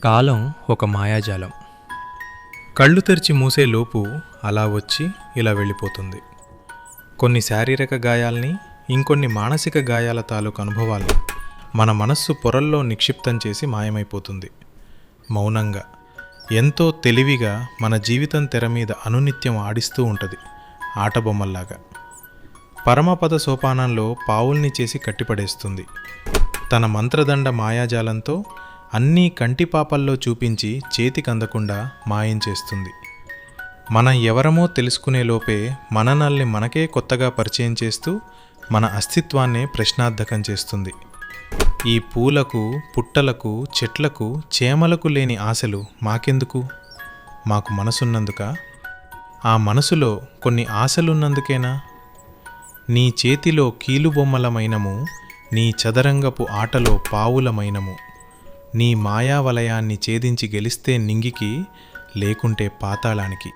కాలం ఒక మాయాజాలం. కళ్ళు తెరిచి మూసేలోపు అలా వచ్చి ఇలా వెళ్ళిపోతుంది. కొన్ని శారీరక గాయాల్ని, ఇంకొన్ని మానసిక గాయాల తాలూకు అనుభవాల్ని మన మనస్సు పొరల్లో నిక్షిప్తం చేసి మాయమైపోతుంది. మౌనంగా, ఎంతో తెలివిగా మన జీవితం తెర మీద అనునిత్యం ఆడిస్తూ ఉంటుంది, ఆటబొమ్మల్లాగా. పరమపద సోపానంలో పావుల్ని చేసి కట్టిపడేస్తుంది. తన మంత్రదండ మాయాజాలంతో అన్నీ కంటిపాపల్లో చూపించి చేతికందకుండా మాయం చేస్తుంది. మనం ఎవరమో తెలుసుకునే లోపే మననల్ని మనకే కొత్తగా పరిచయం చేస్తూ మన అస్తిత్వాన్నే ప్రశ్నార్థకం చేస్తుంది. ఈ పూలకు, పుట్టలకు, చెట్లకు, చేమలకు లేని ఆశలు మాకెందుకు? మాకు మనసున్నందుకా? ఆ మనసులో కొన్ని ఆశలున్నందుకేనా? నీ చేతిలో కీలుబొమ్మలమైనము, నీ చదరంగపు ఆటలో పావులమైనము. నీ మాయావలయాన్ని ఛేదించి గెలిస్తే నింగికి, లేకుంటే పాతాళానికి.